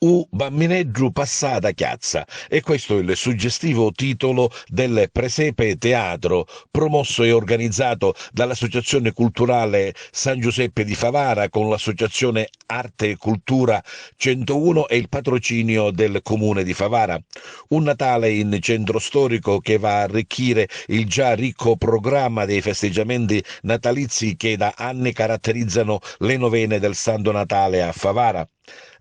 U bammineggiu passata chiazza, e questo è il suggestivo titolo del Presepe Teatro, promosso e organizzato dall'Associazione Culturale San Giuseppe di Favara con l'associazione Arte e Cultura 101 e il patrocinio del Comune di Favara. Un Natale in centro storico che va a arricchire il già ricco programma dei festeggiamenti natalizi che da anni caratterizzano le novene del Santo Natale a Favara.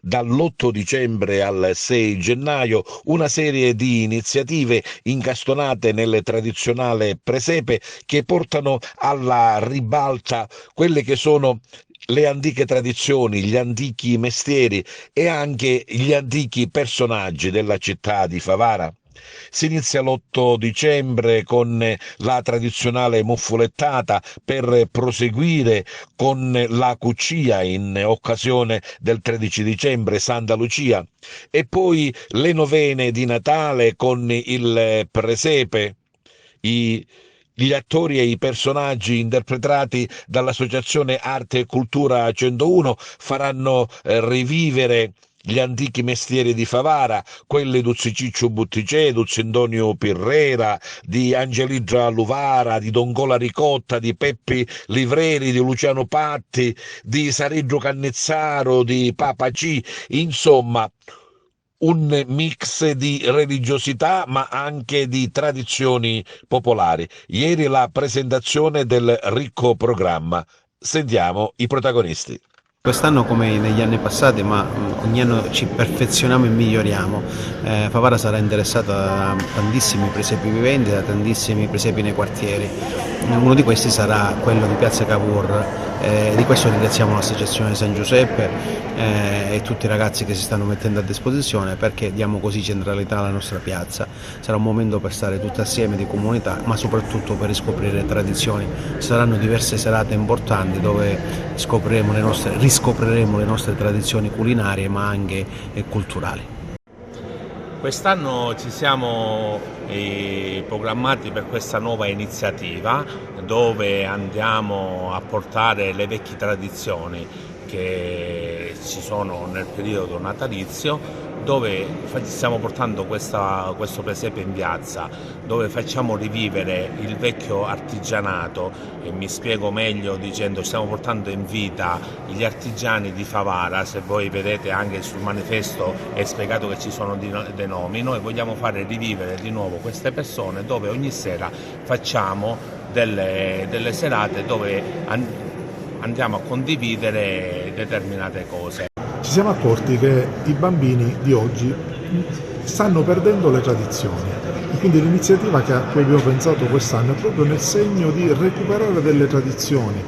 Dall'8 dicembre al 6 gennaio una serie di iniziative incastonate nel tradizionale presepe che portano alla ribalta quelle che sono le antiche tradizioni, gli antichi mestieri e anche gli antichi personaggi della città di Favara. Si inizia l'8 dicembre con la tradizionale muffulettata per proseguire con la cucia in occasione del 13 dicembre, Santa Lucia, e poi le novene di Natale con il presepe. Gli attori e i personaggi interpretati dall'Associazione Arte e Cultura 101 faranno rivivere gli antichi mestieri di Favara, quelli di Ciccio Butticè, di Antonio Pirrera, di Angeligia Luvara, di Dongola Ricotta, di Peppi Livreri, di Luciano Patti, di Sareggio Cannizzaro, di Papa C, insomma un mix di religiosità ma anche di tradizioni popolari. Ieri la presentazione del ricco programma. Sentiamo i protagonisti. Quest'anno come negli anni passati, ma ogni anno ci perfezioniamo e miglioriamo. Favara sarà interessata da tantissimi presepi viventi, da tantissimi presepi nei quartieri. Uno di questi sarà quello di Piazza Cavour. Di questo ringraziamo l'Associazione San Giuseppe e tutti i ragazzi che si stanno mettendo a disposizione, perché diamo così centralità alla nostra piazza. Sarà un momento per stare tutti assieme di comunità, ma soprattutto per riscoprire tradizioni. Ci saranno diverse serate importanti dove riscopriremo le nostre tradizioni culinarie ma anche culturali. Quest'anno ci siamo programmati per questa nuova iniziativa dove andiamo a portare le vecchie tradizioni che ci sono nel periodo natalizio, dove stiamo portando questo presepe in piazza, dove facciamo rivivere il vecchio artigianato, e mi spiego meglio dicendo stiamo portando in vita gli artigiani di Favara. Se voi vedete anche sul manifesto è spiegato che ci sono dei nomi. Noi vogliamo fare rivivere di nuovo queste persone, dove ogni sera facciamo delle serate dove andiamo a condividere determinate cose. Ci siamo accorti che i bambini di oggi stanno perdendo le tradizioni e quindi l'iniziativa a cui abbiamo pensato quest'anno è proprio nel segno di recuperare delle tradizioni.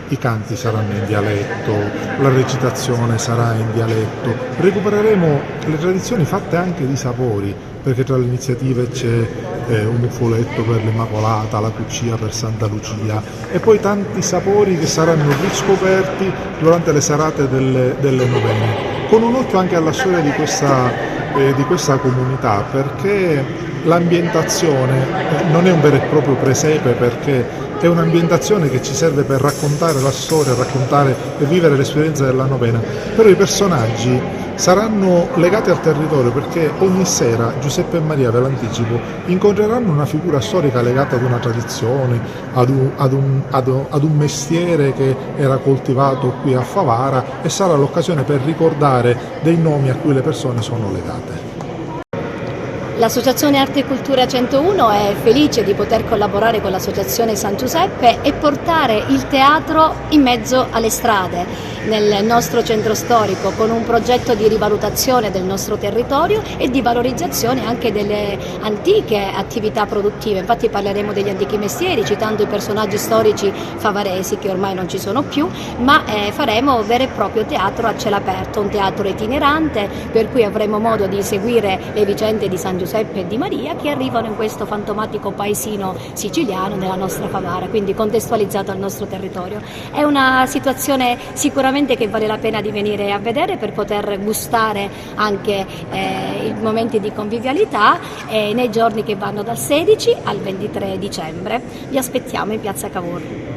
I canti saranno in dialetto, la recitazione sarà in dialetto, recupereremo le tradizioni fatte anche di sapori, perché tra le iniziative c'è un muffoletto per l'Immacolata, la cucia per Santa Lucia e poi tanti sapori che saranno riscoperti durante le serate delle novene, con un occhio anche alla storia di questa comunità, perché l'ambientazione non è un vero e proprio presepe, perché è un'ambientazione che ci serve per raccontare la storia, raccontare e vivere l'esperienza della novena, però i personaggi saranno legati al territorio, perché ogni sera Giuseppe e Maria, ve l'anticipo, incontreranno una figura storica legata ad una tradizione, ad un mestiere che era coltivato qui a Favara, e sarà l'occasione per ricordare dei nomi a cui le persone sono legate. L'Associazione Arte e Cultura 101 è felice di poter collaborare con l'Associazione San Giuseppe e portare il teatro in mezzo alle strade, nel nostro centro storico, con un progetto di rivalutazione del nostro territorio e di valorizzazione anche delle antiche attività produttive. Infatti parleremo degli antichi mestieri, citando i personaggi storici favaresi che ormai non ci sono più, ma faremo vero e proprio teatro a cielo aperto, un teatro itinerante, per cui avremo modo di seguire le vicende di San Giuseppe e di Maria che arrivano in questo fantomatico paesino siciliano nella nostra Favara, quindi contestualizzato al nostro territorio. È una situazione sicuramente che vale la pena di venire a vedere per poter gustare anche i momenti di convivialità nei giorni che vanno dal 16 al 23 dicembre. Vi aspettiamo in Piazza Cavour.